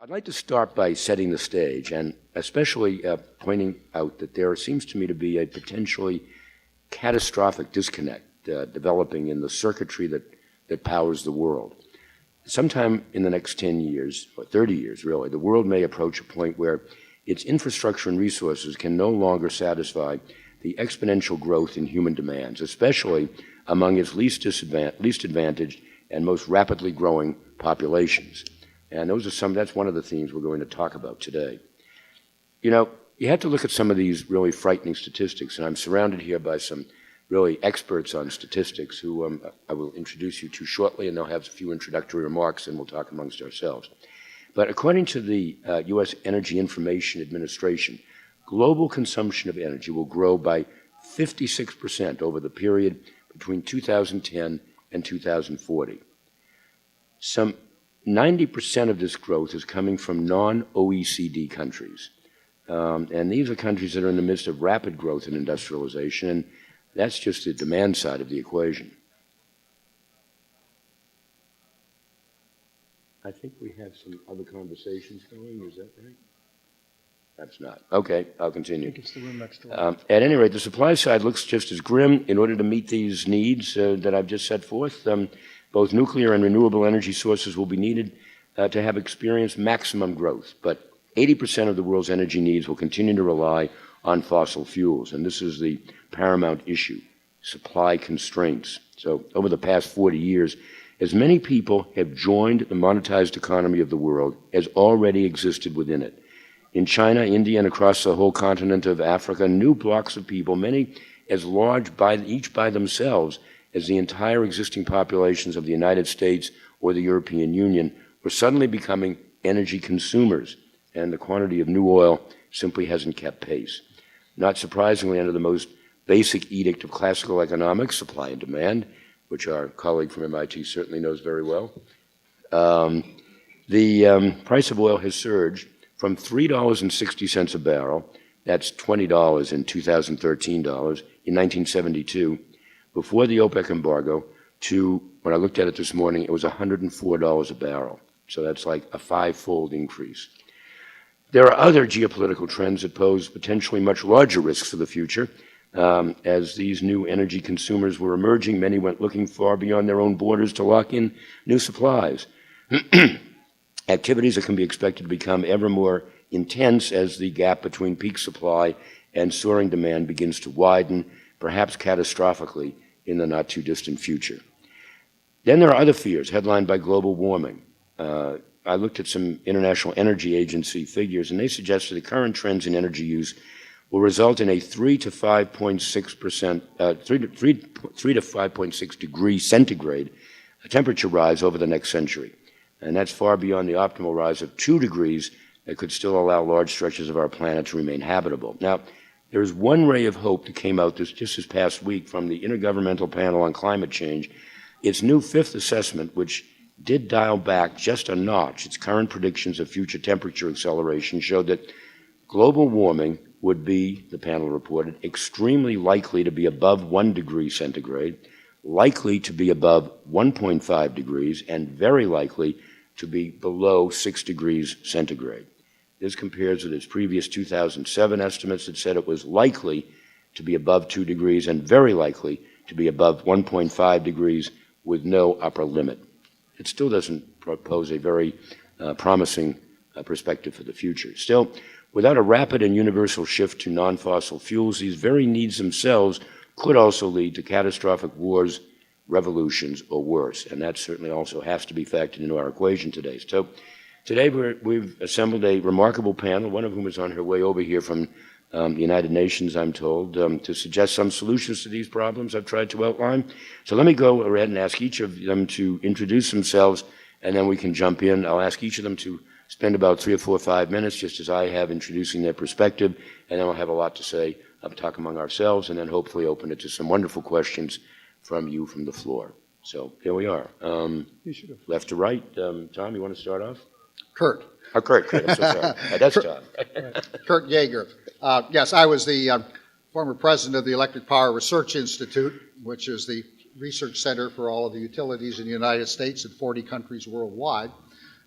I'd like to start by setting the stage and especially pointing out that there seems to me to be a potentially catastrophic disconnect developing in the circuitry that powers the world. Sometime in the next 10 years, or 30 years really, the world may approach a point where its infrastructure and resources can no longer satisfy the exponential growth in human demands, especially among its least advantaged and most rapidly growing populations. And that's one of the themes we're going to talk about today. You know, you have to look at some of these really frightening statistics, and I'm surrounded here by some really experts on statistics who I will introduce you to shortly, and they'll have a few introductory remarks, and we'll talk amongst ourselves. But according to the U.S. Energy Information Administration, global consumption of energy will grow by 56% over the period between 2010 and 2040. Some 90% of this growth is coming from non-OECD countries. And these are countries that are in the midst of rapid growth and industrialization, and that's just the demand side of the equation. I think we have some other conversations going, is that right? That's not. Okay, I'll continue. I think it's the room next door. At any rate, the supply side looks just as grim. In order to meet these needs that I've just set forth, both nuclear and renewable energy sources will be needed to have experienced maximum growth. But 80% of the world's energy needs will continue to rely on fossil fuels, and this is the paramount issue, supply constraints. So over the past 40 years, as many people have joined the monetized economy of the world as already existed within it. In China, India, and across the whole continent of Africa, new blocks of people, many as large each by themselves as the entire existing populations of the United States or the European Union, were suddenly becoming energy consumers, and the quantity of new oil simply hasn't kept pace. Not surprisingly, under the most basic edict of classical economics, supply and demand, which our colleague from MIT certainly knows very well, the price of oil has surged from $3.60 a barrel, that's $20 in 2013 dollars, in 1972, before the OPEC embargo, to, when I looked at it this morning, it was $104 a barrel. So that's like a five-fold increase. There are other geopolitical trends that pose potentially much larger risks for the future. As these new energy consumers were emerging, many went looking far beyond their own borders to lock in new supplies. Activities that can be expected to become ever more intense as the gap between peak supply and soaring demand begins to widen, perhaps catastrophically, in the not-too-distant future. Then there are other fears headlined by global warming. I looked at some International Energy Agency figures, and they suggest that the current trends in energy use will result in a 3 to 5.6 degrees centigrade temperature rise over the next century. And that's far beyond the optimal rise of 2 degrees that could still allow large stretches of our planet to remain habitable. Now, there is one ray of hope that came out just this past week from the Intergovernmental Panel on Climate Change. Its new fifth assessment, which did dial back just a notch its current predictions of future temperature acceleration, showed that global warming would be, the panel reported, extremely likely to be above 1 degree centigrade, likely to be above 1.5 degrees, and very likely to be below 6 degrees centigrade. This compares with its previous 2007 estimates that said it was likely to be above 2 degrees and very likely to be above 1.5 degrees with no upper limit. It still doesn't propose a very promising perspective for the future. Still, without a rapid and universal shift to non-fossil fuels, these very needs themselves could also lead to catastrophic wars, revolutions, or worse, and that certainly also has to be factored into our equation today. So today we've assembled a remarkable panel, one of whom is on her way over here from the United Nations, I'm told, to suggest some solutions to these problems I've tried to outline. So let me go ahead and ask each of them to introduce themselves, and then we can jump in. I'll ask each of them to spend about 3 or 4 or 5 minutes, just as I have, introducing their perspective, and then we'll have a lot to say, talk among ourselves, and then hopefully open it to some wonderful questions from you from the floor. So here we are. Left to right. Tom, you want to start off? Kurt. Oh, Kurt, I'm so sorry. That's Tom. Kurt Yeager. Yes, I was the former president of the Electric Power Research Institute, which is the research center for all of the utilities in the United States and 40 countries worldwide.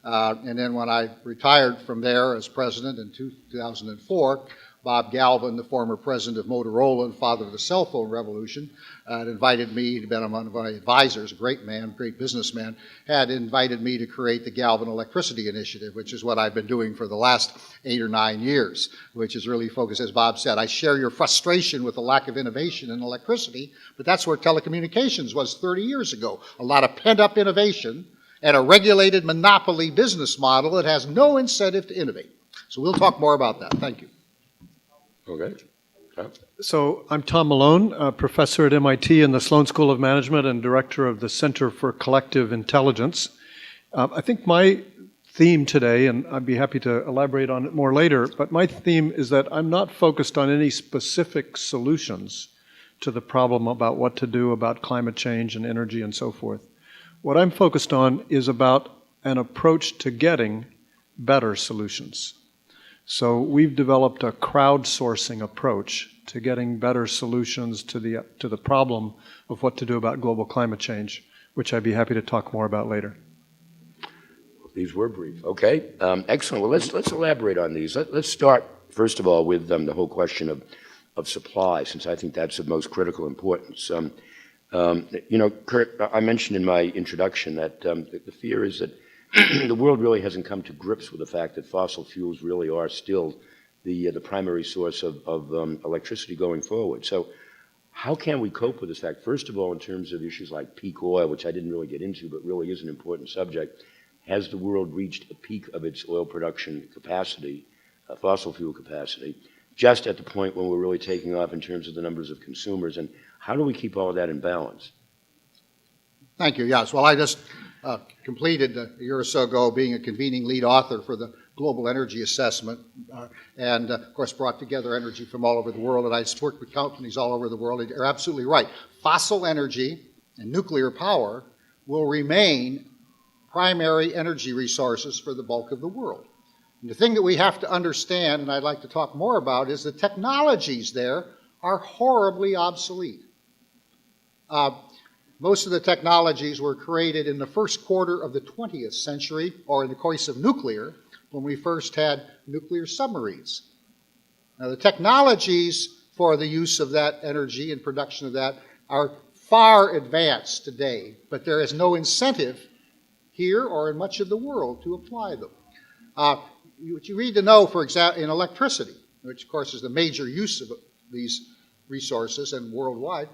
And then when I retired from there as president in 2004, Bob Galvin, the former president of Motorola and father of the cell phone revolution, had invited me, he'd been one of my advisors, a great man, great businessman, had invited me to create the Galvin Electricity Initiative, which is what I've been doing for the last 8 or 9 years, which is really focused, as Bob said. I share your frustration with the lack of innovation in electricity, but that's where telecommunications was 30 years ago. A lot of pent-up innovation and a regulated monopoly business model that has no incentive to innovate. So we'll talk more about that. Thank you. Okay. So I'm Tom Malone, a professor at MIT in the Sloan School of Management and director of the Center for Collective Intelligence. I think my theme today, and I'd be happy to elaborate on it more later, but my theme is that I'm not focused on any specific solutions to the problem about what to do about climate change and energy and so forth. What I'm focused on is about an approach to getting better solutions. So we've developed a crowdsourcing approach to getting better solutions to the problem of what to do about global climate change, which I'd be happy to talk more about later. These were brief. Okay, excellent. Well, let's elaborate on these. Let's start, first of all, with the whole question of supply, since I think that's of most critical importance. Kurt, I mentioned in my introduction that the fear is that the world really hasn't come to grips with the fact that fossil fuels really are still the primary source of electricity going forward. So how can we cope with this fact? First of all, in terms of issues like peak oil, which I didn't really get into, but really is an important subject. Has the world reached a peak of its oil production capacity, fossil fuel capacity, just at the point when we're really taking off in terms of the numbers of consumers? And how do we keep all of that in balance? Thank you. Yes. Well, I just completed a year or so ago being a convening lead author for the Global Energy Assessment and, of course, brought together energy from all over the world. And I worked with companies all over the world. You're absolutely right. Fossil energy and nuclear power will remain primary energy resources for the bulk of the world. And the thing that we have to understand, and I'd like to talk more about, is the technologies there are horribly obsolete. Most of the technologies were created in the first quarter of the 20th century, or in the case of nuclear, when we first had nuclear submarines. Now, the technologies for the use of that energy and production of that are far advanced today, but there is no incentive here or in much of the world to apply them. What you need to know, for example, in electricity, which of course is the major use of these resources and worldwide,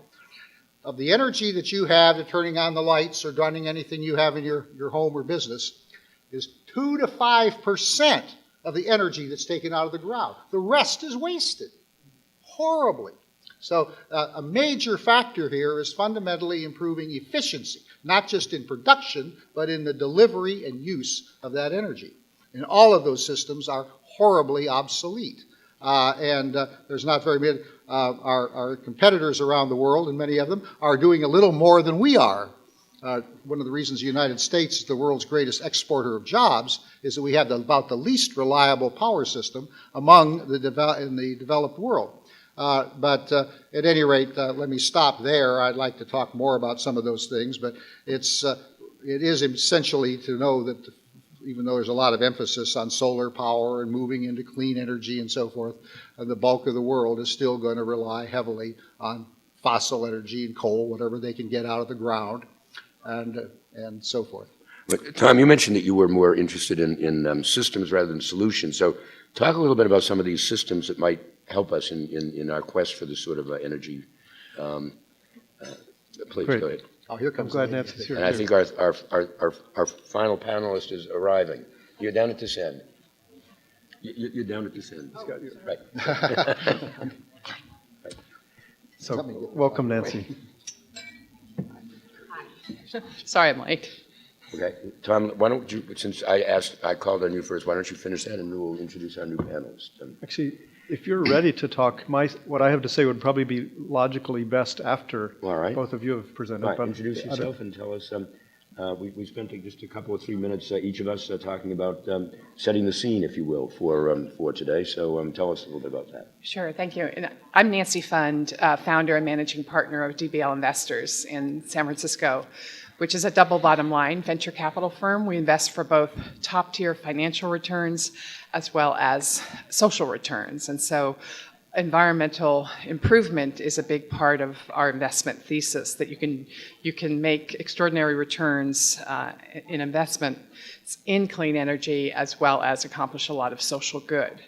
of the energy that you have to turning on the lights or running anything you have in your home or business is 2 to 5% of the energy that's taken out of the ground. The rest is wasted horribly. So a major factor here is fundamentally improving efficiency, not just in production, but in the delivery and use of that energy. And all of those systems are horribly obsolete. There's not very many. Our competitors around the world, and many of them, are doing a little more than we are. One of the reasons the United States is the world's greatest exporter of jobs is that we have about the least reliable power system among in the developed world. But at any rate, let me stop there. I'd like to talk more about some of those things, but it is essentially to know that even though there's a lot of emphasis on solar power and moving into clean energy and so forth, the bulk of the world is still going to rely heavily on fossil energy and coal, whatever they can get out of the ground, and so forth. Tom, you mentioned that you were more interested in systems rather than solutions. So talk a little bit about some of these systems that might help us in our quest for this sort of energy. Please, Great. go ahead. Oh, here comes I'm glad Nancy's here. And I think our final panelist is arriving. You're down at this end. You're down at this end. Right. So, welcome, Nancy. Sorry I'm late. Okay. Tom, why don't you, since I called on you first, why don't you finish that and we'll introduce our new panelist. Actually, if you're ready to talk, what I have to say would probably be logically best after both of you have presented. All right. Introduce yourself and tell us. We spent just a couple of 3 minutes, each of us, talking about setting the scene, if you will, for today. So tell us a little bit about that. Sure, thank you. And I'm Nancy Fund, founder and managing partner of DBL Investors in San Francisco. which is a double bottom line venture capital firm. We invest for both top-tier financial returns as well as social returns. And so environmental improvement is a big part of our investment thesis, that you can make extraordinary returns in investment in clean energy as well as accomplish a lot of social good.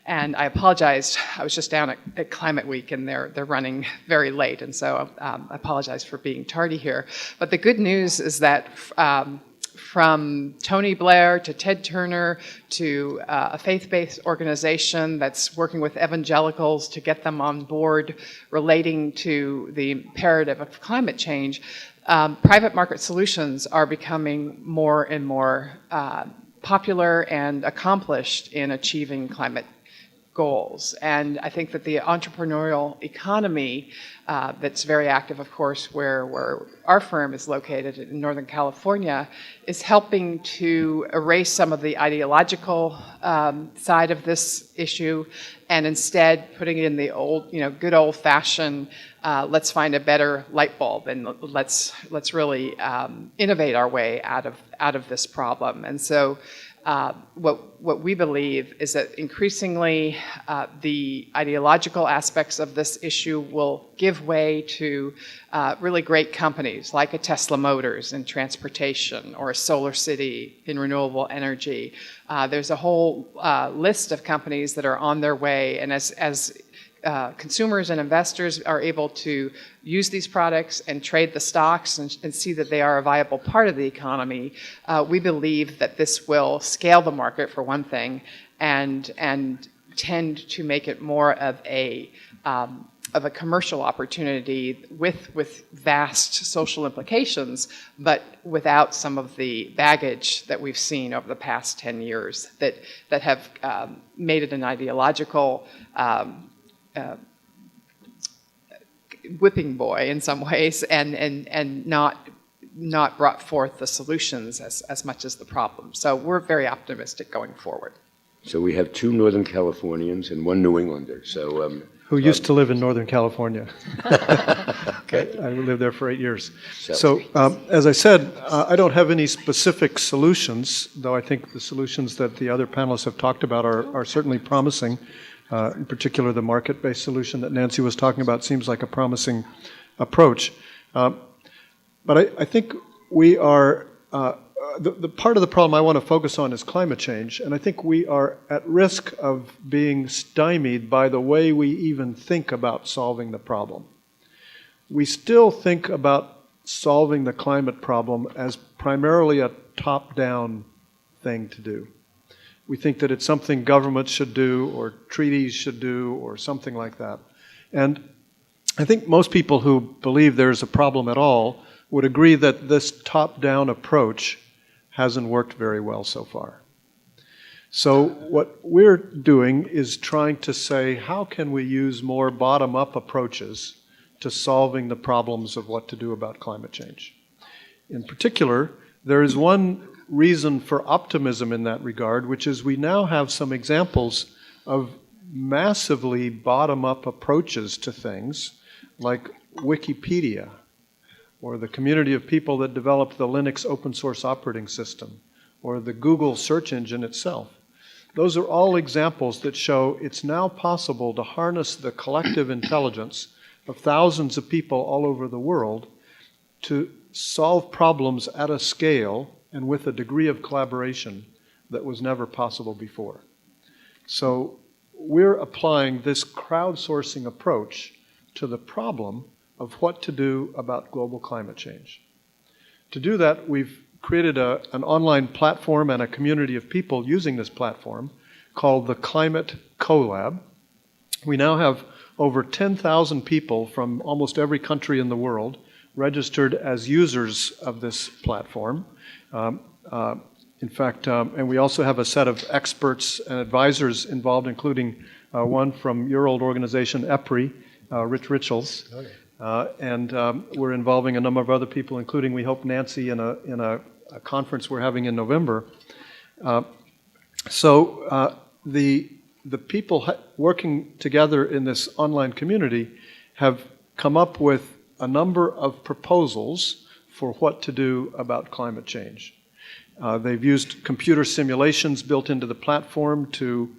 And I apologize, I was just down at Climate Week and they're running very late, and so I apologize for being tardy here. But the good news is that from Tony Blair to Ted Turner to a faith-based organization that's working with evangelicals to get them on board relating to the imperative of climate change, private market solutions are becoming more and more popular and accomplished in achieving climate goals. And I think that the entrepreneurial economy that's very active, of course, where our firm is located in Northern California, is helping to erase some of the ideological side of this issue and instead putting it in the old, good old-fashioned, let's find a better light bulb and let's really innovate our way out of this problem. And so what we believe is that increasingly the ideological aspects of this issue will give way to really great companies like a Tesla Motors in transportation or a SolarCity in renewable energy. There's a whole list of companies that are on their way, and as consumers and investors are able to use these products and trade the stocks and see that they are a viable part of the economy, we believe that this will scale the market, for one thing, and tend to make it more of a commercial opportunity with vast social implications, but without some of the baggage that we've seen over the past 10 years that have made it an ideological whipping boy in some ways, and not brought forth the solutions as much as the problems. So we're very optimistic going forward. So we have 2 Northern Californians and 1 New Englander. So Who used to live in Northern California. okay. I lived there for 8 years. So as I said, I don't have any specific solutions, though I think the solutions that the other panelists have talked about are certainly promising. In particular, the market-based solution that Nancy was talking about seems like a promising approach. But I think we are, the part of the problem I want to focus on is climate change, and I think we are at risk of being stymied by the way we even think about solving the problem. We still think about solving the climate problem as primarily a top-down thing to do. We think that it's something governments should do or treaties should do or something like that. And I think most people who believe there's a problem at all would agree that this top-down approach hasn't worked very well so far. So what we're doing is trying to say, how can we use more bottom-up approaches to solving the problems of what to do about climate change? In particular, there is one reason for optimism in that regard, which is we now have some examples of massively bottom-up approaches to things, like Wikipedia, or the community of people that developed the Linux open source operating system, or the Google search engine itself. Those are all examples that show it's now possible to harness the collective intelligence of thousands of people all over the world to solve problems at a scale and with a degree of collaboration that was never possible before. So we're applying this crowdsourcing approach to the problem of what to do about global climate change. To do that, we've created an online platform and a community of people using this platform called the Climate Collab. We now have over 10,000 people from almost every country in the world registered as users of this platform. In fact, and we also have a set of experts and advisors involved, including one from your old organization, EPRI, Rich Richels. And we're involving a number of other people, including, we hope, Nancy in a conference we're having in November. So the people working together in this online community have come up with a number of proposals for what to do about climate change. They've used computer simulations built into the platform to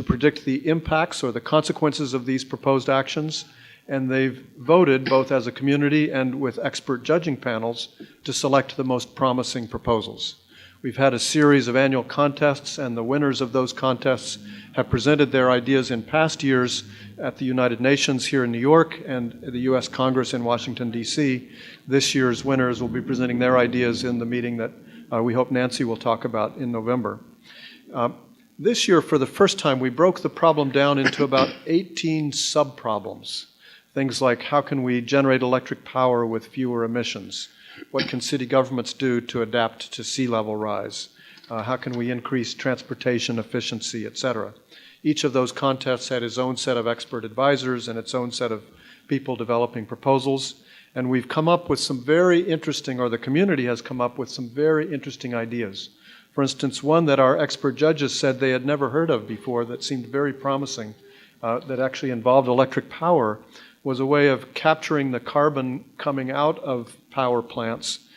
predict the impacts or the consequences of these proposed actions, and they've voted, both as a community and with expert judging panels, to select the most promising proposals. We've had a series of annual contests, and the winners of those contests have presented their ideas in past years at the United Nations here in New York and the U.S. Congress in Washington, D.C. This year's winners will be presenting their ideas in the meeting that we hope Nancy will talk about in November. This year, for the first time, we broke the problem down into about 18 sub-problems. Things like, how can we generate electric power with fewer emissions? What can city governments do to adapt to sea level rise? How can we increase transportation efficiency, et cetera? Each of those contests had its own set of expert advisors and its own set of people developing proposals. And we've come up with some very interesting, or the community has come up with some very interesting ideas. For instance, one that our expert judges said they had never heard of before that seemed very promising, that actually involved electric power, was a way of capturing the carbon coming out of power plants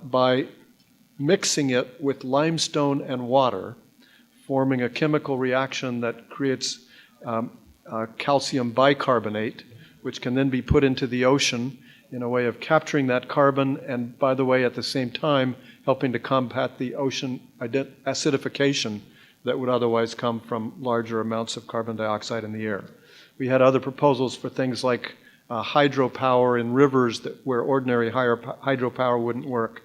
by mixing it with limestone and water, forming a chemical reaction that creates calcium bicarbonate, which can then be put into the ocean in a way of capturing that carbon and, by the way, at the same time, helping to combat the ocean acidification that would otherwise come from larger amounts of carbon dioxide in the air. We had other proposals for things like hydropower in rivers where ordinary hydropower wouldn't work.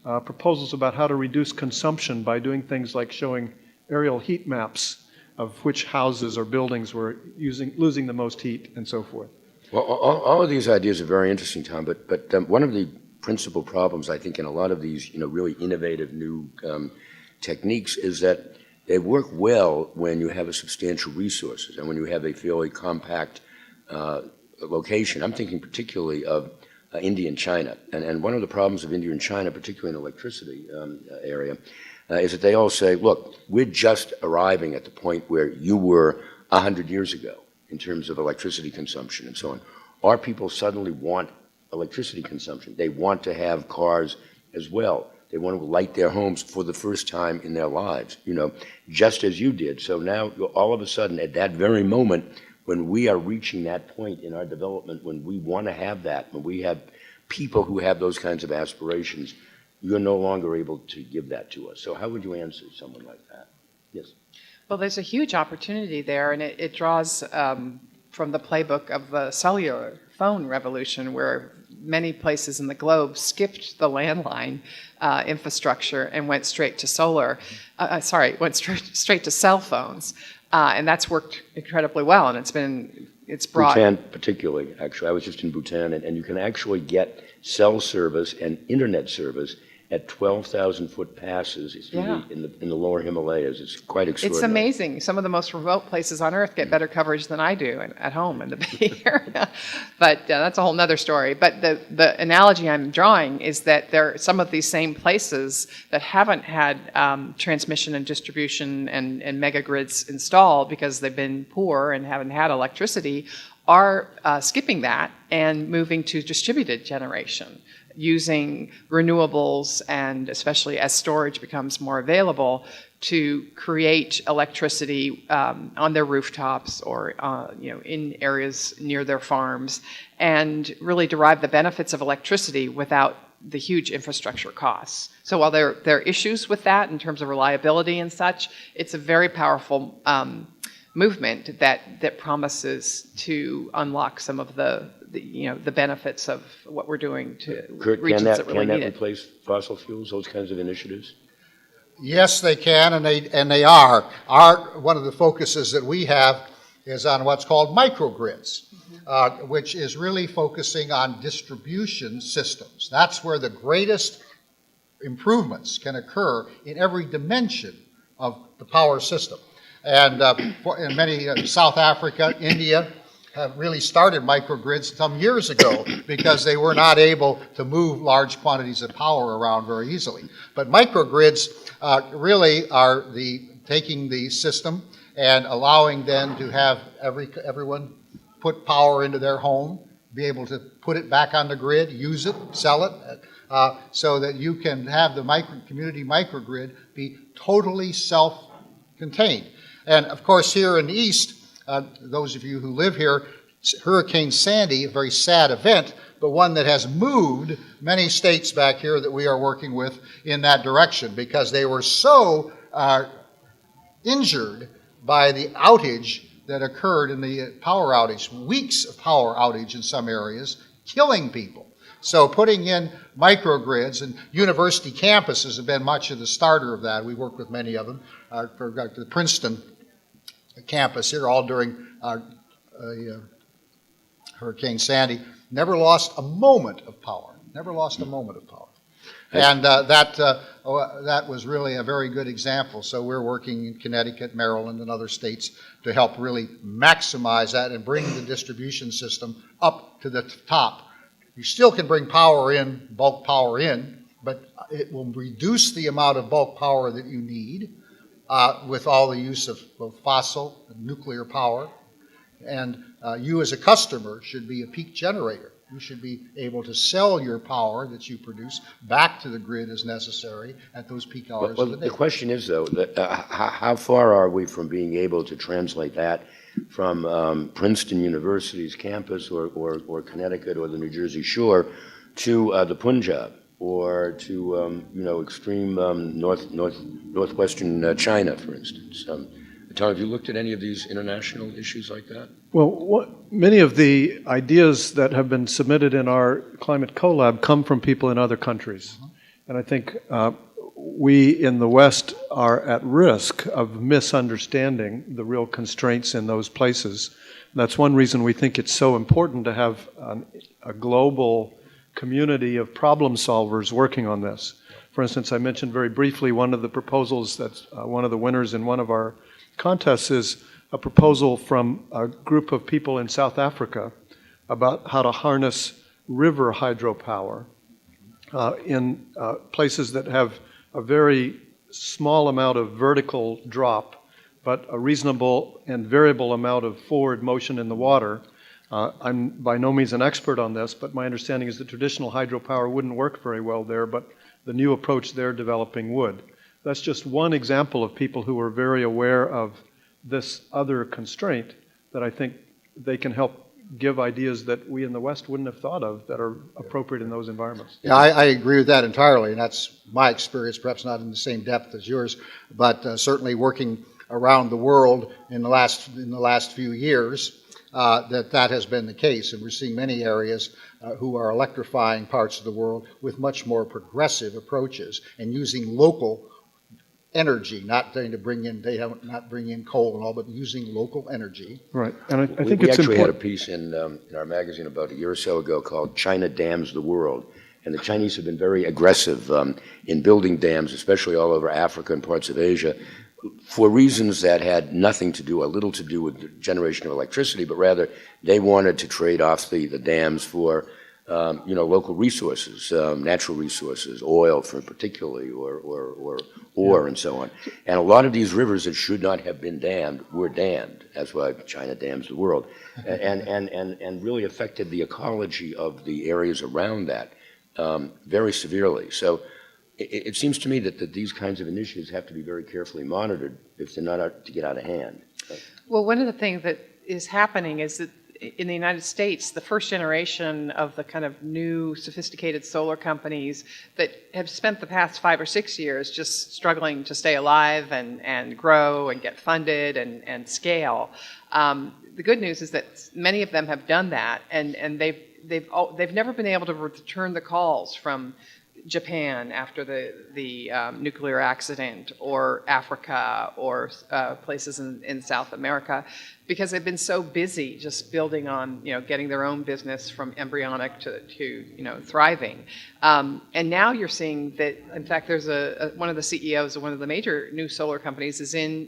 Proposals about how to reduce consumption by doing things like showing aerial heat maps of which houses or buildings were losing the most heat and so forth. Well, all of these ideas are very interesting, Tom, but one of the principal problems, I think, in a lot of these really innovative new techniques is that they work well when you have a substantial resources and when you have a fairly compact location. I'm thinking particularly of India and China. And one of the problems of India and China, particularly in the electricity area, is that they all say, look, we're just arriving at the point where you were 100 years ago in terms of electricity consumption and so on. Our people suddenly want electricity consumption. They want to have cars as well. They want to light their homes for the first time in their lives, just as you did. So now, all of a sudden, at that very moment, when we are reaching that point in our development, when we want to have that, when we have people who have those kinds of aspirations, you're no longer able to give that to us. So how would you answer someone like that? Yes. Well, there's a huge opportunity there, and it draws from the playbook of the cellular phone revolution, where many places in the globe skipped the landline infrastructure and went straight to went straight to cell phones, and that's worked incredibly well. And it's brought Bhutan, particularly. Actually, I was just in Bhutan, and you can actually get cell service and internet service at 12,000-foot passes in the lower Himalayas. It's quite extraordinary. It's amazing. Some of the most remote places on Earth get better coverage than I do at home in the Bay Area. But that's a whole other story. But the analogy I'm drawing is that there are some of these same places that haven't had transmission and distribution and mega grids installed because they've been poor and haven't had electricity are skipping that and moving to distributed generation, using renewables, and especially as storage becomes more available, to create electricity on their rooftops or in areas near their farms, and really derive the benefits of electricity without the huge infrastructure costs. So while there are issues with that in terms of reliability and such, it's a very powerful movement that promises to unlock some of the benefits of what we're doing to regions that really need it. Can that replace fossil fuels, those kinds of initiatives? Yes, they can, and they are. One of the focuses that we have is on what's called microgrids, which is really focusing on distribution systems. That's where the greatest improvements can occur in every dimension of the power system. And in many South Africa, India, have really started microgrids some years ago because they were not able to move large quantities of power around very easily. But microgrids really are taking the system and allowing then to have everyone put power into their home be able to put it back on the grid, use it, sell it, so that you can have the community microgrid be totally self-contained. And of course, here in the East, those of you who live here, Hurricane Sandy, a very sad event, but one that has moved many states back here that we are working with in that direction, because they were so injured by the outage that occurred in the power outage, weeks of power outage in some areas, killing people. So putting in microgrids, and university campuses have been much of the starter of that. We work with many of them. For the Princeton campus here, all during Hurricane Sandy, never lost a moment of power. Never lost a moment of power. And that was really a very good example. So we're working in Connecticut, Maryland, and other states to help really maximize that and bring the distribution system up to the top. You still can bring power in, bulk power in, but it will reduce the amount of bulk power that you need with all the use of both fossil and nuclear power. And you as a customer should be a peak generator. You should be able to sell your power that you produce back to the grid as necessary at those peak hours of the day. The question is, though, how far are we from being able to translate that from Princeton University's campus or Connecticut or the New Jersey Shore to the Punjab or to extreme northwestern China, for instance? Tom, have you looked at any of these international issues like that? Well, many of the ideas that have been submitted in our Climate CoLab come from people in other countries. And I think we in the West are at risk of misunderstanding the real constraints in those places. And that's one reason we think it's so important to have a global community of problem solvers working on this. For instance, I mentioned very briefly one of the proposals that's one of the winners in one of our contests is a proposal from a group of people in South Africa about how to harness river hydropower in places that have a very small amount of vertical drop, but a reasonable and variable amount of forward motion in the water. I'm by no means an expert on this, but my understanding is that traditional hydropower wouldn't work very well there, but the new approach they're developing would. That's just one example of people who are very aware of this other constraint that I think they can help give ideas that we in the West wouldn't have thought of that are appropriate in those environments. Yeah, I agree with that entirely, and that's my experience, perhaps not in the same depth as yours, but certainly working around the world in the last few years, that has been the case, and we're seeing many areas who are electrifying parts of the world with much more progressive approaches and using local energy, not trying to bring in coal and all, but using local energy. Right, and I think we it's actually had a important. piece in our magazine about a year or so ago called "China Dams the World," and the Chinese have been very aggressive in building dams, especially all over Africa and parts of Asia, for reasons that had nothing to do, a little to do with the generation of electricity, but rather they wanted to trade off the dams for local resources, natural resources, oil for particularly, or ore and so on. And a lot of these rivers that should not have been dammed were dammed. That's why China dams the world, and really affected the ecology of the areas around that very severely. So it seems to me that these kinds of initiatives have to be very carefully monitored if they're not out to get out of hand. Well, one of the things that is happening is that in the United States, the first generation of the kind of new sophisticated solar companies that have spent the past 5 or 6 years just struggling to stay alive and grow and get funded and scale. The good news is that many of them have done that, and they've never been able to return the calls from Japan after the nuclear accident, or Africa, or places in South America, because they've been so busy just building on, getting their own business from embryonic to thriving. And now you're seeing that, in fact, there's one of the CEOs of one of the major new solar companies is in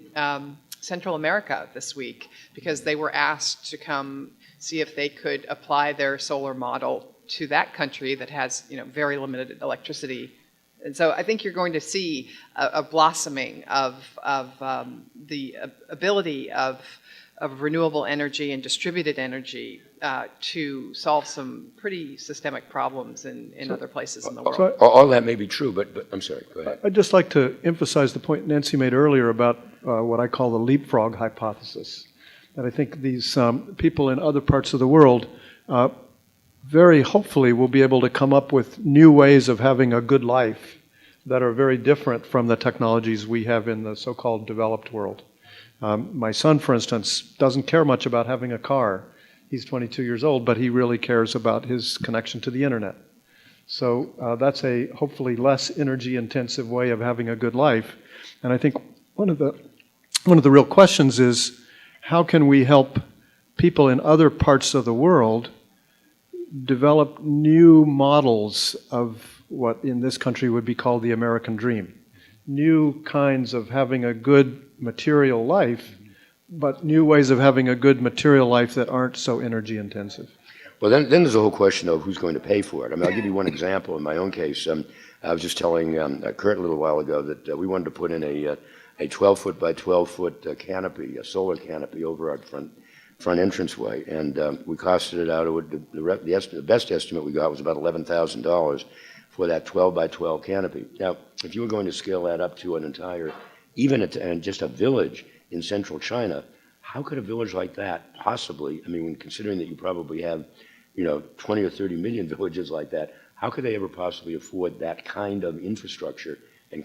Central America this week, because they were asked to come see if they could apply their solar model to that country that has very limited electricity. And so I think you're going to see a blossoming of the ability of of renewable energy and distributed energy to solve some pretty systemic problems in other places in the world. So All that may be true, but I'm sorry, go ahead. I'd just like to emphasize the point Nancy made earlier about what I call the leapfrog hypothesis. That I think these people in other parts of the world very hopefully will be able to come up with new ways of having a good life that are very different from the technologies we have in the so-called developed world. My son, for instance, doesn't care much about having a car. He's 22 years old, but he really cares about his connection to the internet. So that's a hopefully less energy-intensive way of having a good life. And I think one of the real questions is, how can we help people in other parts of the world develop new models of what in this country would be called the American dream? New kinds of having a good material life, but new ways of having a good material life that aren't so energy intensive. Well, then there's the whole question of who's going to pay for it. I mean, I'll give you one example. In my own case, I was just telling Kurt a little while ago that we wanted to put in a 12-foot by 12-foot canopy, a solar canopy over our front entranceway, and we costed it out. The best estimate we got was about $11,000 for that 12 by 12 canopy. Now, if you were going to scale that up to an entire, and just a village in central China, how could a village like that possibly, I mean, considering that you probably have, 20 or 30 million villages like that, how could they ever possibly afford that kind of infrastructure and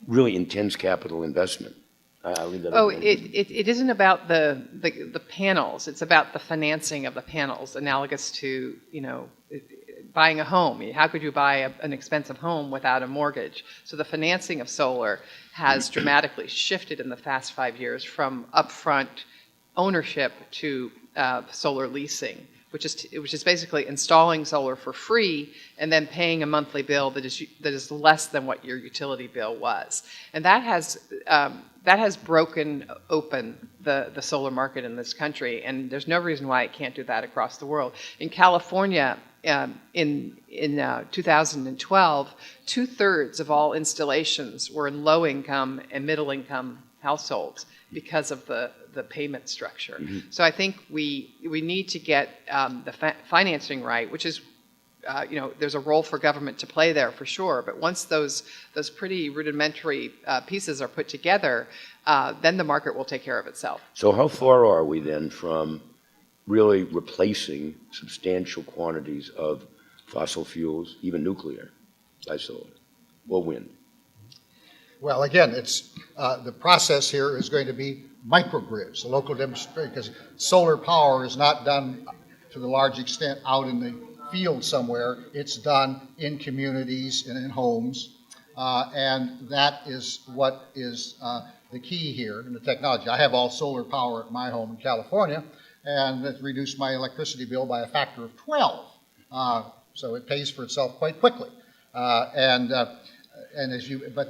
really intense capital investment? I'll leave that open. It isn't about the panels. It's about the financing of the panels, analogous to, buying a home. How could you buy an expensive home without a mortgage? So the financing of solar has dramatically shifted in the past 5 years from upfront ownership to solar leasing, which is basically installing solar for free and then paying a monthly bill that is less than what your utility bill was. And that has broken open the solar market in this country, and there's no reason why it can't do that across the world. In California, in 2012, 2/3 of all installations were in low-income and middle-income households because of the payment structure. Mm-hmm. So I think we need to get the financing right, which is, there's a role for government to play there for sure. But once those pretty rudimentary pieces are put together, then the market will take care of itself. So how far are we then from really replacing substantial quantities of fossil fuels, even nuclear, by solar or wind? Well, again, it's the process here is going to be microgrids, the local demonstration, because solar power is not done to the large extent out in the field somewhere. It's done in communities and in homes, and that is what is the key here in the technology. I have all solar power at my home in California, and it's reduced my electricity bill by a factor of 12. So it pays for itself quite quickly. But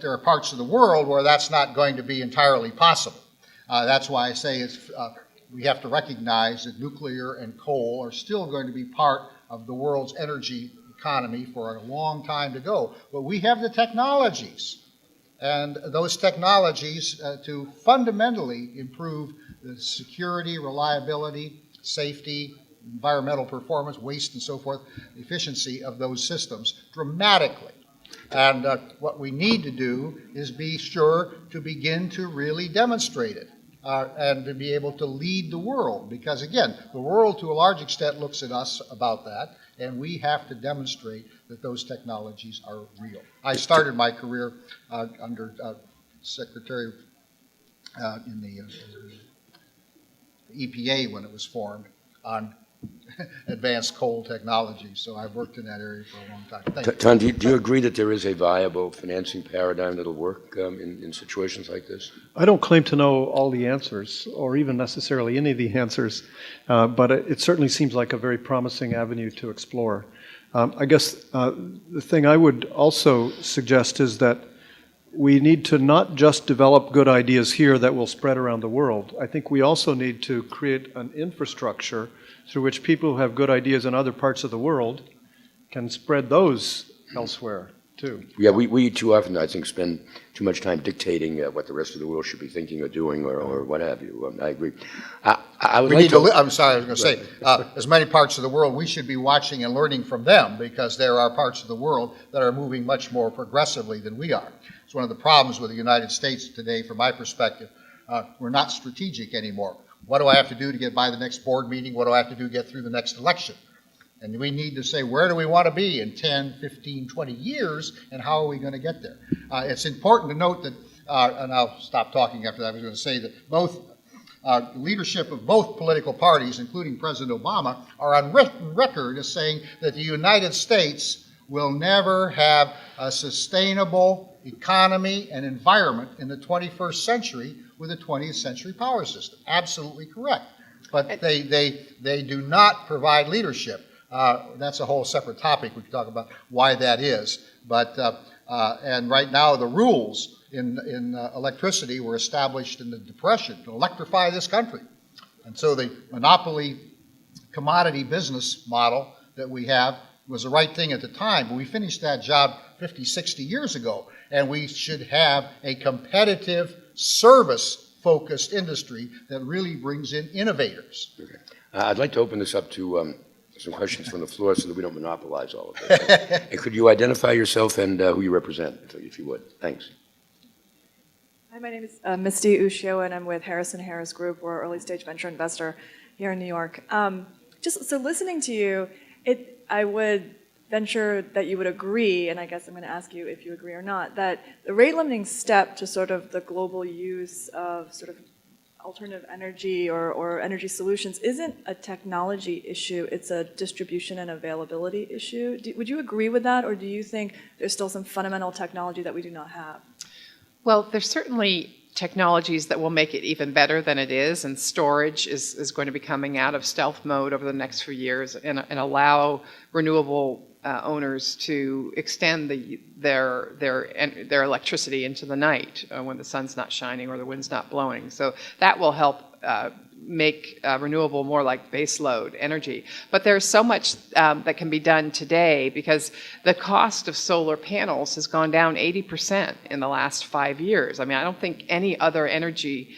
there are parts of the world where that's not going to be entirely possible. That's why I say we have to recognize that nuclear and coal are still going to be part of the world's energy economy for a long time to go. But we have the technologies, and those technologies to fundamentally improve the security, reliability, safety, environmental performance, waste and so forth, efficiency of those systems dramatically. And what we need to do is be sure to begin to really demonstrate it and to be able to lead the world. Because again, the world to a large extent looks at us about that, and we have to demonstrate that those technologies are real. I started my career under Secretary in the EPA when it was formed on advanced coal technology, so I've worked in that area for a long time. Thank you. Tom, do you agree that there is a viable financing paradigm that'll work in situations like this? I don't claim to know all the answers, or even necessarily any of the answers, but it certainly seems like a very promising avenue to explore. I guess the thing I would also suggest is that we need to not just develop good ideas here that will spread around the world. I think we also need to create an infrastructure through which people who have good ideas in other parts of the world can spread those elsewhere too. Yeah, we too often, I think, spend too much time dictating what the rest of the world should be thinking or doing or what have you. I agree. I would like to... I'm sorry, I was going to say, as many parts of the world, we should be watching and learning from them, because there are parts of the world that are moving much more progressively than we are. It's one of the problems with the United States today, from my perspective. We're not strategic anymore. What do I have to do to get by the next board meeting? What do I have to do to get through the next election? And we need to say, where do we want to be in 10, 15, 20 years, and how are we going to get there? It's important to note that, and I'll stop talking after that, I was going to say that both leadership of both political parties, including President Obama, are on record as saying that the United States will never have a sustainable economy and environment in the 21st century with a 20th century power system. Absolutely correct. But they do not provide leadership. That's a whole separate topic. We can talk about why that is. But and right now the rules in electricity were established in the Depression to electrify this country. And so the monopoly commodity business model that we have was the right thing at the time. But we finished that job 50, 60 years ago. And we should have a competitive service-focused industry that really brings in innovators. Okay. I'd like to open this up to some questions from the floor so that we don't monopolize all of this. And could you identify yourself and who you represent, if you would? Thanks. Hi, my name is Misty Ushio, and I'm with Harrison Harris Group. We're an early stage venture investor here in New York. Just so listening to you, I would venture that you would agree, and I guess I'm going to ask you if you agree or not, that the rate limiting step to sort of the global use of sort of alternative energy or energy solutions isn't a technology issue, it's a distribution and availability issue. Would you agree with that, or do you think there's still some fundamental technology that we do not have? Well, there's certainly technologies that will make it even better than it is, and storage is going to be coming out of stealth mode over the next few years and allow renewable owners to extend their electricity into the night when the sun's not shining or the wind's not blowing. So that will help make renewable more like base load energy. But there's so much that can be done today, because the cost of solar panels has gone down 80% in the last 5 years. I mean, I don't think any other energy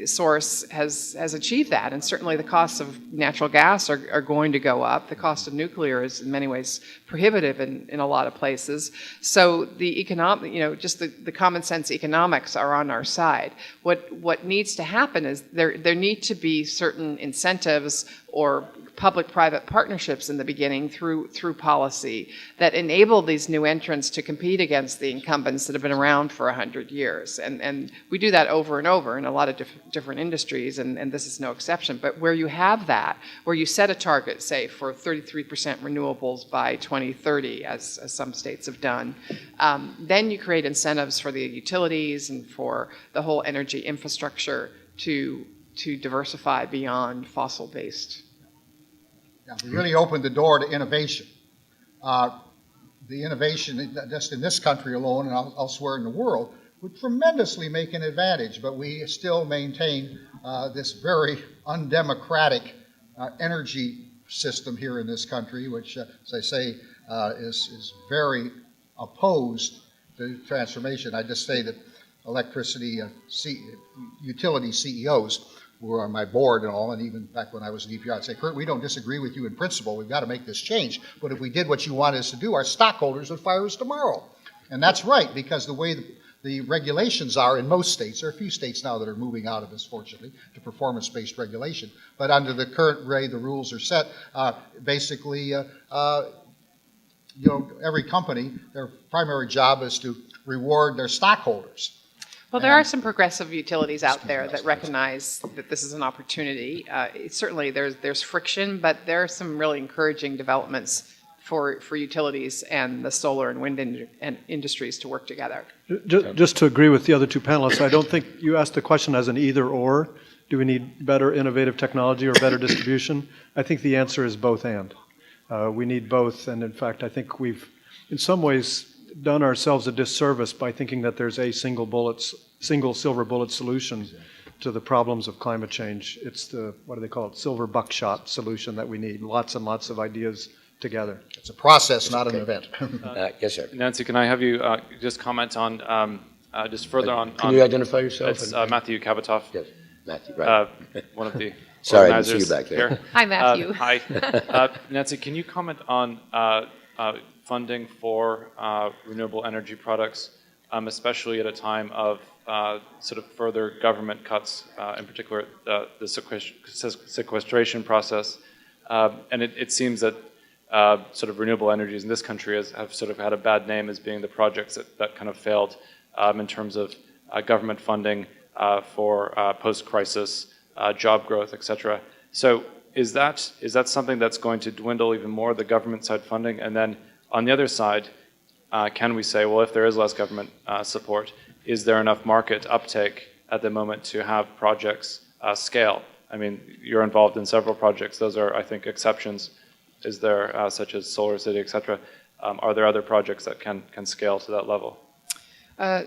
source has achieved that, and certainly the costs of natural gas are going to go up. The cost of nuclear is in many ways prohibitive in a lot of places. So the economic, just the common sense economics are on our side. What needs to happen is there need to be certain incentives or public-private partnerships in the beginning through policy that enable these new entrants to compete against the incumbents that have been around for 100 years. And we do that over and over in a lot of different industries, and this is no exception. But where you have that, where you set a target, say, for 33% renewables by 2030, as some states have done, then you create incentives for the utilities and for the whole energy infrastructure to diversify beyond fossil-based. Yeah, we really opened the door to innovation. The innovation, just in this country alone and elsewhere in the world, would tremendously make an advantage, but we still maintain this very undemocratic energy system here in this country, which, as I say, is very opposed to transformation. I just say that electricity utility CEOs who are on my board and all, and even back when I was an EPR, I'd say, Kurt, we don't disagree with you in principle. We've got to make this change. But if we did what you wanted us to do, our stockholders would fire us tomorrow. And that's right, because the way the regulations are in most states, there are a few states now that are moving out of this, fortunately, to performance-based regulation. But under the current way the rules are set, basically, every company, their primary job is to reward their stockholders. Well, there are some progressive utilities out there that recognize that this is an opportunity. Certainly, there's friction, but there are some really encouraging developments for utilities and the solar and wind industries to work together. Just to agree with the other two panelists, I don't think you asked the question as an either or. Do we need better innovative technology or better distribution? I think the answer is both and. We need both, and in fact, I think we've, in some ways, done ourselves a disservice by thinking that there's a single silver bullet solution to the problems of climate change. It's the, what do they call it, silver buckshot solution that we need. Lots and lots of ideas together. It's a process, not an event. Yes, sir. Nancy, can I have you just comment on, just further on... Can you identify yourself? It's Matthew Kabatoff. Yes, Matthew, right. One of the Sorry, I didn't see you organizers back there. here. Hi, Matthew. Hi. Nancy, can you comment on funding for renewable energy products, especially at a time of sort of further government cuts, in particular the sequestration process? And it seems that sort of renewable energies in this country have sort of had a bad name as being the projects that kind of failed in terms of government funding for post-crisis job growth, et cetera. So is that something that's going to dwindle even more, the government side funding? And then on the other side, can we say, well, if there is less government support, is there enough market uptake at the moment to have projects scale? I mean, you're involved in several projects. Those are, I think, exceptions. Is there, such as Solar City, et cetera? Are there other projects that can scale to that level?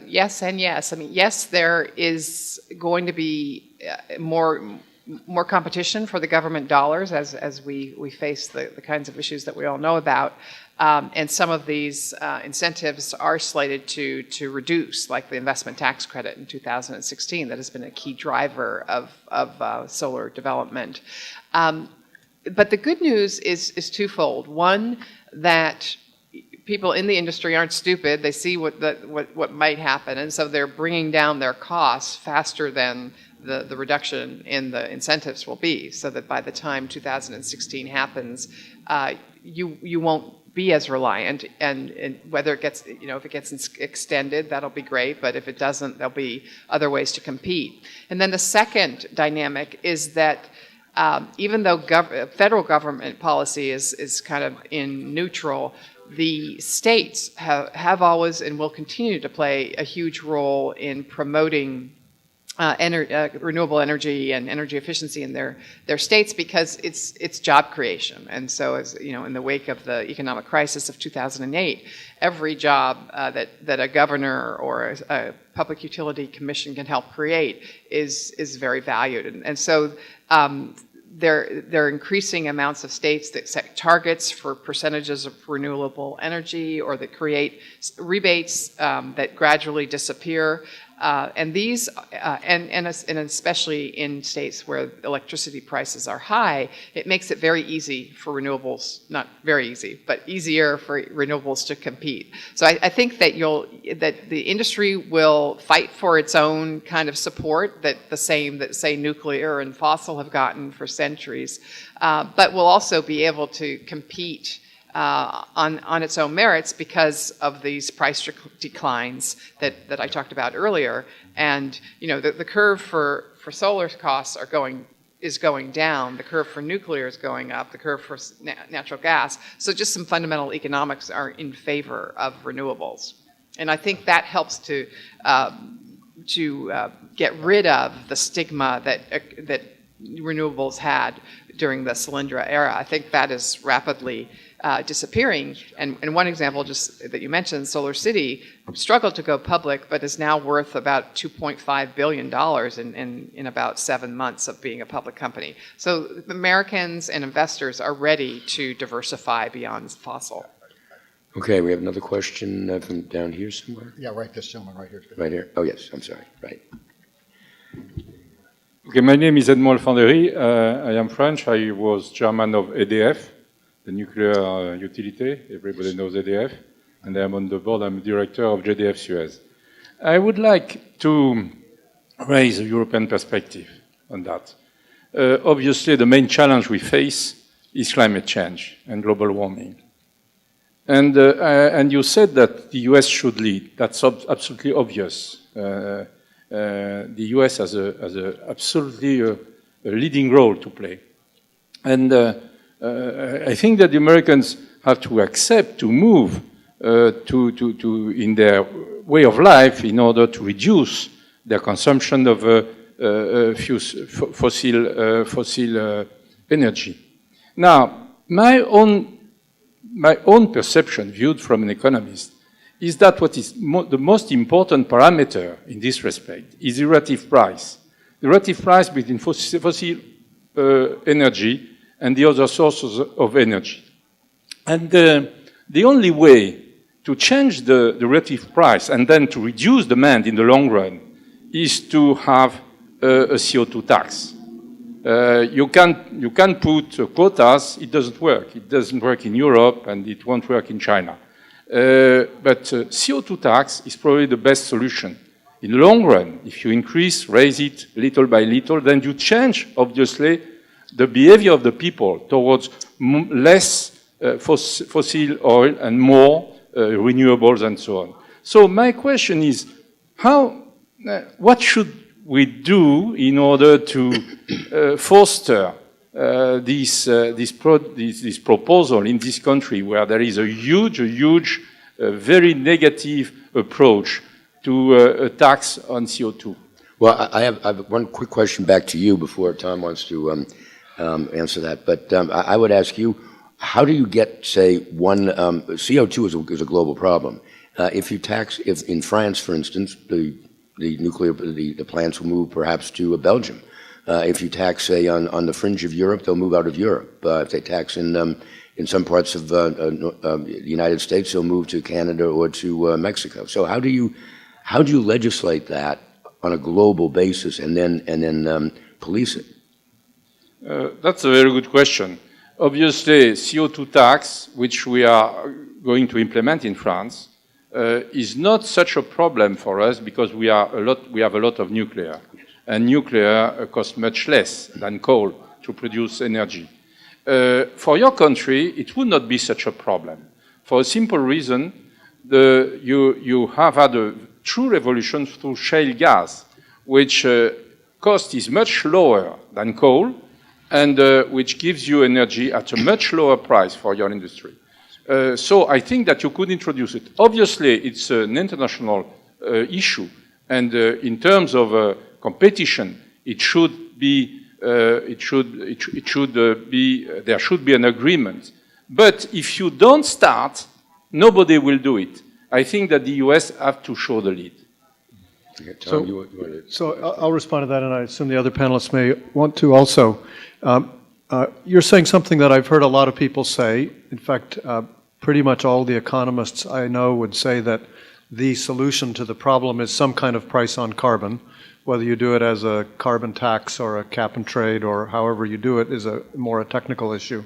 Yes and yes. I mean, yes, there is going to be more competition for the government dollars as we face the kinds of issues that we all know about. And some of these incentives are slated to reduce, like the investment tax credit in 2016. That has been a key driver of solar development. But the good news is twofold. One, that people in the industry aren't stupid. They see what might happen, and so they're bringing down their costs faster than the reduction in the incentives will be, so that by the time 2016 happens, you won't be as reliant, and whether it gets, if it gets extended, that'll be great, but if it doesn't, there'll be other ways to compete. And then the second dynamic is that even though federal government policy is kind of in neutral, the states have always and will continue to play a huge role in promoting renewable energy and energy efficiency in their states, because it's job creation. And so, as you know, in the wake of the economic crisis of 2008, every job that a governor or a public utility commission can help create is very valued. And so there are increasing amounts of states that set targets for percentages of renewable energy, or that create rebates that gradually disappear. And these, and especially in states where electricity prices are high, it makes it very easy for renewables, not very easy, but easier for renewables to compete. So I think that the industry will fight for its own kind of support, that say nuclear and fossil have gotten for centuries, but will also be able to compete on its own merits because of these price declines that I talked about earlier. And the curve for solar costs is going down. The curve for nuclear is going up. The curve for natural gas. So just some fundamental economics are in favor of renewables, and I think that helps to get rid of the stigma that renewables had during the Solyndra era. I think that is rapidly disappearing. And one example, just that you mentioned, Solar City struggled to go public, but is now worth about $2.5 billion in about 7 months of being a public company. So Americans and investors are ready to diversify beyond fossil. Okay, we have another question from down here somewhere. Yeah, right, this gentleman right here. Right here. Oh, yes, I'm sorry. Right. Okay, my name is Edmond Alfanderi. I am French. I was chairman of EDF, the nuclear utility. Everybody knows EDF. And I'm on the board. I'm director of JDF Suez. I would like to raise a European perspective on that. Obviously, the main challenge we face is climate change and global warming. And you said that the US should lead. That's absolutely obvious. The US has absolutely a leading role to play. And I think that the Americans have to accept to move in their way of life in order to reduce their consumption of fossil energy. Now, my own perception, viewed from an economist, is that what is the most important parameter in this respect is the relative price. The relative price between fossil energy and the other sources of energy. And the only way to change the relative price and then to reduce demand in the long run is to have a CO2 tax. You can put quotas, it doesn't work. It doesn't work in Europe and it won't work in China. But CO2 tax is probably the best solution. In the long run, if you raise it little by little, then you change, obviously, the behavior of the people towards less fossil oil and more renewables and so on. So my question is, what should we do in order to foster this proposal in this country where there is a huge, very negative approach to a tax on CO2? Well, I have one quick question back to you before Tom wants to answer that. But I would ask you, how do you get, say, CO2 is a global problem. If in France, for instance, the plants will move perhaps to Belgium. If you tax, say, on the fringe of Europe, they'll move out of Europe. If they tax in some parts of the United States, they'll move to Canada or to Mexico. So how do you legislate that on a global basis and then police it? That's a very good question. Obviously, CO2 tax, which we are going to implement in France, is not such a problem for us because we have a lot of nuclear. And nuclear costs much less than coal to produce energy. For your country, it would not be such a problem. For a simple reason, you have had a true revolution through shale gas, which cost is much lower than coal, and which gives you energy at a much lower price for your industry. So I think that you could introduce it. Obviously, it's an international issue, and in terms of competition, there should be an agreement. But if you don't start, nobody will do it. I think that the US have to show the lead. Okay, Tom, So I'll respond to that, and I assume the other panelists may want to also. You're saying something that I've heard a lot of people say. In fact, pretty much all the economists I know would say that the solution to the problem is some kind of price on carbon. Whether you do it as a carbon tax or a cap and trade or however you do it is more a technical issue.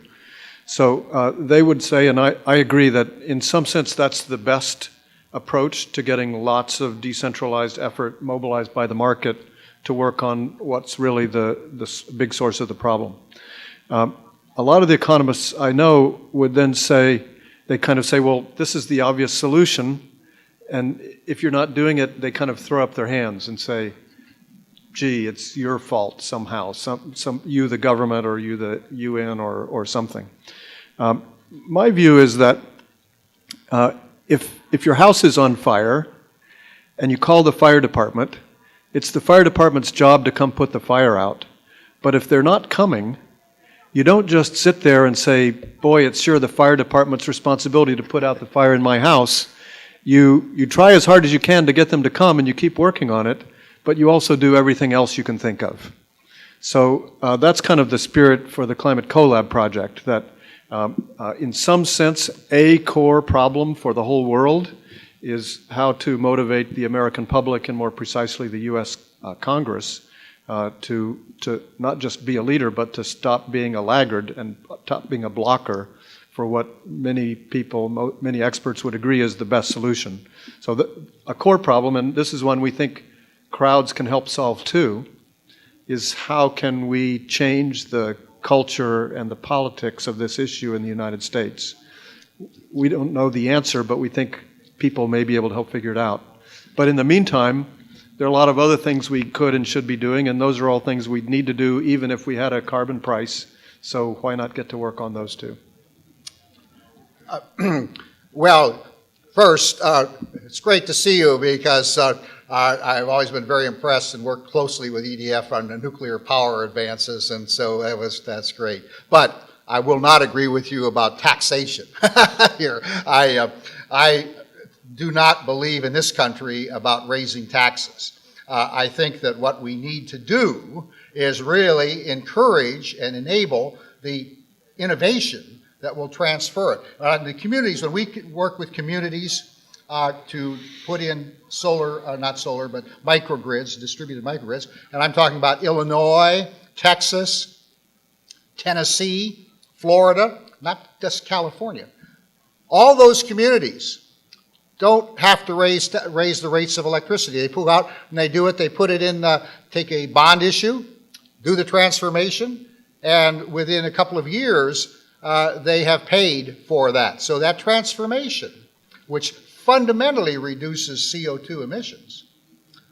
So they would say, and I agree, that in some sense that's the best approach to getting lots of decentralized effort mobilized by the market to work on what's really the big source of the problem. A lot of the economists I know would then say, they kind of say, well, this is the obvious solution, and if you're not doing it, they kind of throw up their hands and say, gee, it's your fault somehow, you the government or you the UN or something. My view is that if your house is on fire and you call the fire department, it's the fire department's job to come put the fire out. But if they're not coming, you don't just sit there and say, boy, it's sure the fire department's responsibility to put out the fire in my house. You try as hard as you can to get them to come and you keep working on it, but you also do everything else you can think of. So that's kind of the spirit for the Climate Collab project, that in some sense, a core problem for the whole world is how to motivate the American public, and more precisely the US Congress, to not just be a leader, but to stop being a laggard and stop being a blocker for what many people, many experts would agree is the best solution. So a core problem, and this is one we think crowds can help solve too, is how can we change the culture and the politics of this issue in the United States. We don't know the answer, but we think people may be able to help figure it out. But in the meantime, there are a lot of other things we could and should be doing, and those are all things we'd need to do even if we had a carbon price. So why not get to work on those too? Well, first, it's great to see you because I've always been very impressed and worked closely with EDF on the nuclear power advances, and so that's great. But I will not agree with you about taxation here. I do not believe in this country about raising taxes. I think that what we need to do is really encourage and enable the innovation that will transfer it. The communities, when we work with communities to put in solar, not solar, but microgrids, distributed microgrids, and I'm talking about Illinois, Texas, Tennessee, Florida, not just California. All those communities don't have to raise the rates of electricity. They pull out and they do it. They put it in, take a bond issue, do the transformation, and within a couple of years, they have paid for that. So that transformation, which fundamentally reduces CO2 emissions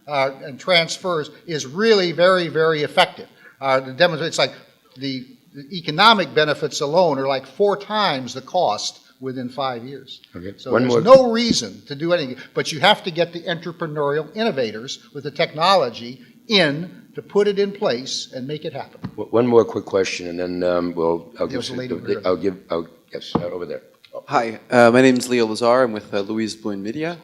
and transfers, is really very, very effective. It's like the economic benefits alone are like 4 times the cost within 5 years. Okay. So there's no reason to do anything, but you have to get the entrepreneurial innovators with the technology in to put it in place and make it happen. One more quick question, and then yes, over there. Hi, my name is Leo Lazar. I'm with Louise Blouin Media.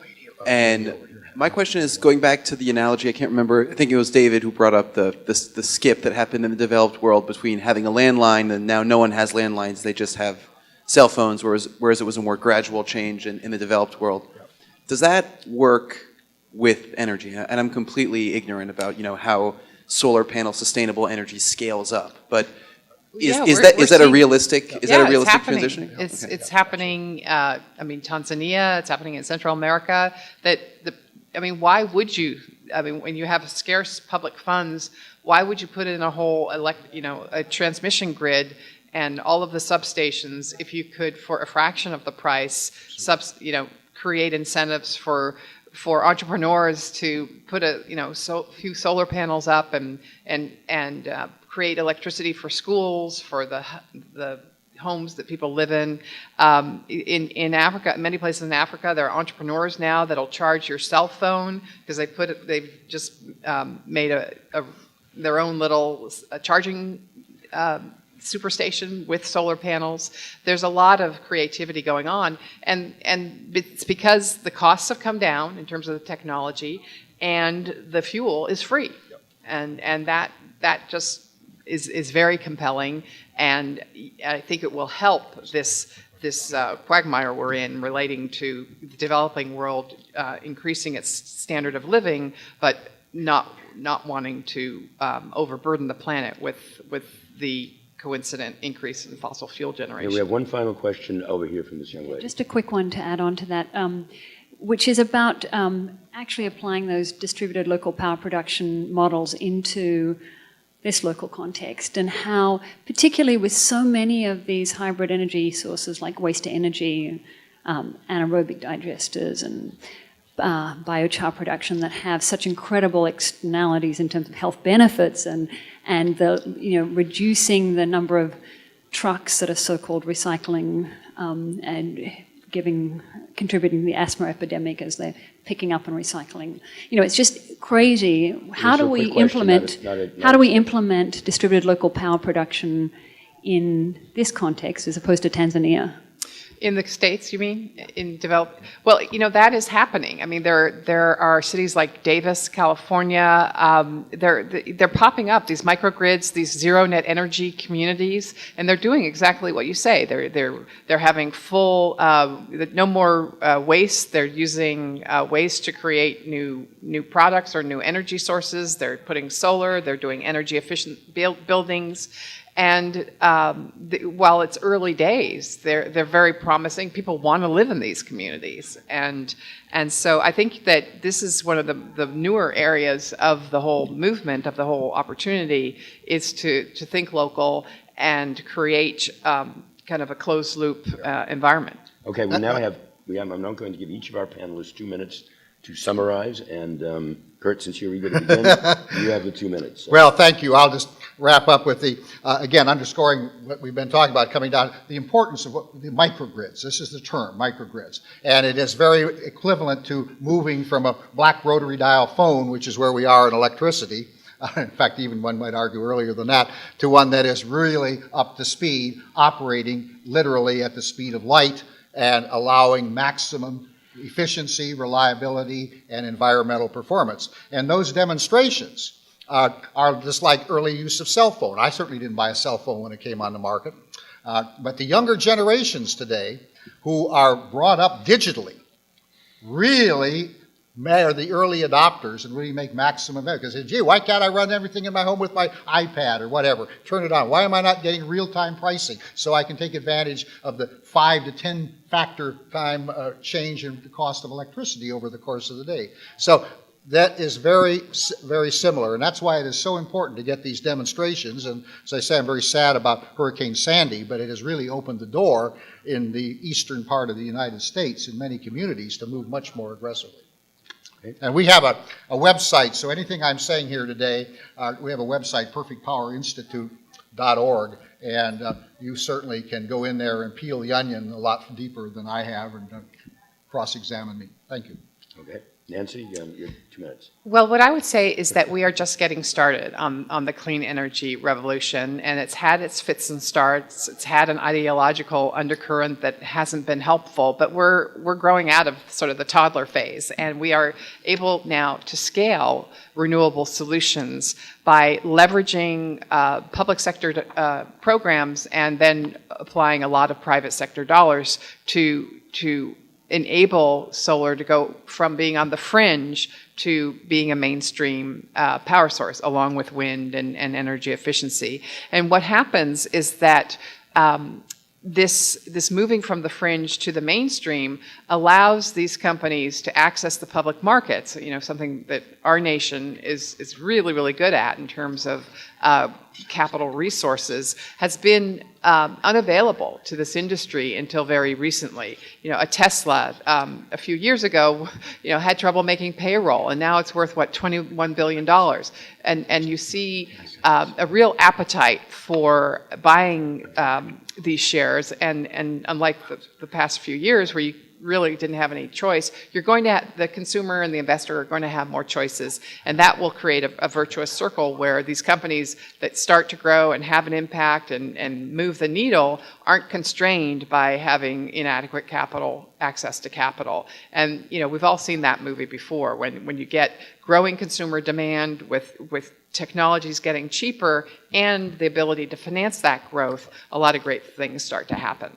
And my question is going back to the analogy, I can't remember, I think it was David who brought up the skip that happened in the developed world between having a landline and now no one has landlines, they just have cell phones, whereas it was a more gradual change in the developed world. Does that work with energy? And I'm completely ignorant about how solar panel sustainable energy scales up, but is that a realistic transitioning? It's happening. Tanzania. It's happening in Central America. Why would you? When you have scarce public funds, why would you put in a whole a transmission grid and all of the substations if you could, for a fraction of the price, create incentives for entrepreneurs to put few solar panels up and create electricity for schools, for the homes that people live in. In Africa, many places in Africa, there are entrepreneurs now that'll charge your cell phone because they've just made their own little charging superstation with solar panels. There's a lot of creativity going on, and it's because the costs have come down in terms of the technology, and the fuel is free, and that just is very compelling, and I think it will help this quagmire we're in relating to the developing world increasing its standard of living, but not wanting to overburden the planet with the coincident increase in fossil fuel generation. Okay, we have one final question over here from this young lady. Just a quick one to add on to that, which is about actually applying those distributed local power production models into this local context, and how, particularly with so many of these hybrid energy sources like waste to energy, anaerobic digesters, and biochar production that have such incredible externalities in terms of health benefits and the reducing the number of trucks that are so-called recycling and contributing to the asthma epidemic as they're picking up and recycling. It's just crazy. How do we implement distributed local power production in this context as opposed to Tanzania? In the States, you mean? In developed? Well, that is happening. There are cities like Davis, California. They're popping up, these microgrids, these zero net energy communities, and they're doing exactly what you say. They're having full no more waste. They're using waste to create new products or new energy sources. They're putting solar. They're doing energy efficient buildings. And while it's early days, they're very promising. People want to live in these communities, and so I think that this is one of the newer areas of the whole movement, of the whole opportunity, is to think local and create kind of a closed loop environment. Okay, I'm now going to give each of our panelists 2 minutes to summarize, and Kurt, since you're eager to begin, you have the 2 minutes. So. Well, thank you. I'll just wrap up with again, underscoring what we've been talking about, coming down, the importance of the microgrids. This is the term, microgrids. And it is very equivalent to moving from a black rotary dial phone, which is where we are in electricity, in fact, even one might argue earlier than that, to one that is really up to speed, operating literally at the speed of light and allowing maximum efficiency, reliability, and environmental performance. And those demonstrations are just like early use of cell phone. I certainly didn't buy a cell phone when it came on the market. But the younger generations today, who are brought up digitally, really are the early adopters and really make maximum benefit. Because, gee, why can't I run everything in my home with my iPad or whatever? Turn it on. Why am I not getting real-time pricing so I can take advantage of the 5 to 10 factor time change in the cost of electricity over the course of the day? So that is very, very similar, and that's why it is so important to get these demonstrations. And as I say, I'm very sad about Hurricane Sandy, but it has really opened the door in the eastern part of the United States in many communities to move much more aggressively. And we have a website, so anything I'm saying here today, we have a website, perfectpowerinstitute.org, and you certainly can go in there and peel the onion a lot deeper than I have and cross-examine me. Thank you. Okay. Nancy, your 2 minutes. Well, what I would say is that we are just getting started on the clean energy revolution, and it's had its fits and starts. It's had an ideological undercurrent that hasn't been helpful, but we're growing out of sort of the toddler phase, and we are able now to scale renewable solutions by leveraging public sector programs and then applying a lot of private sector dollars to enable solar to go from being on the fringe to being a mainstream power source, along with wind and energy efficiency. And what happens is that this moving from the fringe to the mainstream allows these companies to access the public markets, something that our nation is really, really good at in terms of capital resources, has been unavailable to this industry until very recently. A Tesla a few years ago, had trouble making payroll, and now it's worth, $21 billion. And you see a real appetite for buying these shares, and unlike the past few years where you really didn't have any choice, you're going to have, the consumer and the investor are going to have more choices, and that will create a virtuous circle where these companies that start to grow and have an impact and move the needle aren't constrained by having inadequate access to capital. And we've all seen that movie before, when you get growing consumer demand with technologies getting cheaper and the ability to finance that growth, a lot of great things start to happen.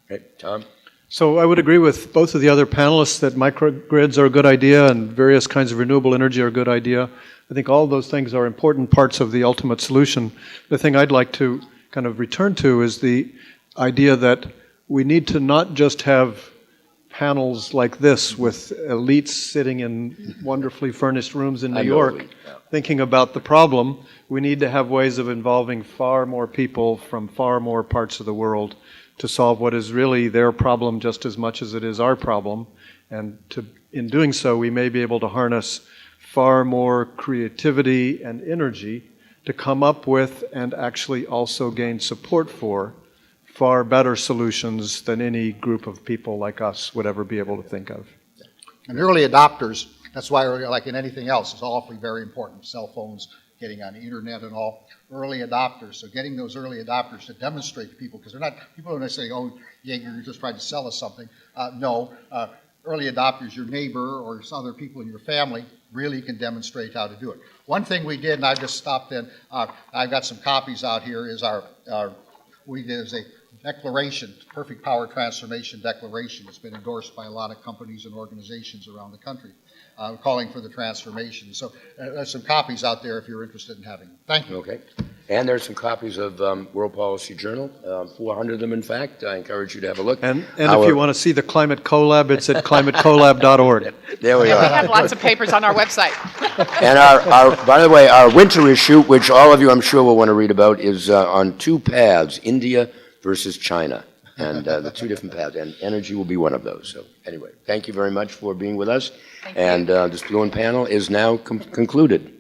Okay, Tom? So I would agree with both of the other panelists that microgrids are a good idea and various kinds of renewable energy are a good idea. I think all those things are important parts of the ultimate solution. The thing I'd like to kind of return to is the idea that we need to not just have panels like this with elites sitting in wonderfully furnished rooms in New York thinking about the problem. We need to have ways of involving far more people from far more parts of the world to solve what is really their problem just as much as it is our problem. And in doing so, we may be able to harness far more creativity and energy to come up with and actually also gain support for far better solutions than any group of people like us would ever be able to think of. And early adopters, that's why, like in anything else, it's awfully very important. Cell phones, getting on the internet and all. Early adopters, so getting those early adopters to demonstrate to people, because people don't necessarily, oh, yeah, you're just trying to sell us something. No, early adopters, your neighbor or other people in your family really can demonstrate how to do it. One thing we did, and I just stopped in, I've got some copies out here, is we did is a declaration, Perfect Power Transformation Declaration. It's been endorsed by a lot of companies and organizations around the country, calling for the transformation. So there's some copies out there if you're interested in having them. Thank you. Okay. And there's some copies of World Policy Journal, 400 of them, in fact. I encourage you to have a look. And if you want to see the Climate Collab, it's at climatecollab.org. There we are. We have lots of papers on our website. And by the way, our winter issue, which all of you I'm sure will want to read about, is on 2 paths, India versus China, and the 2 different paths, and energy will be one of those. So anyway, thank you very much for being with us. And this Blouin panel is now concluded.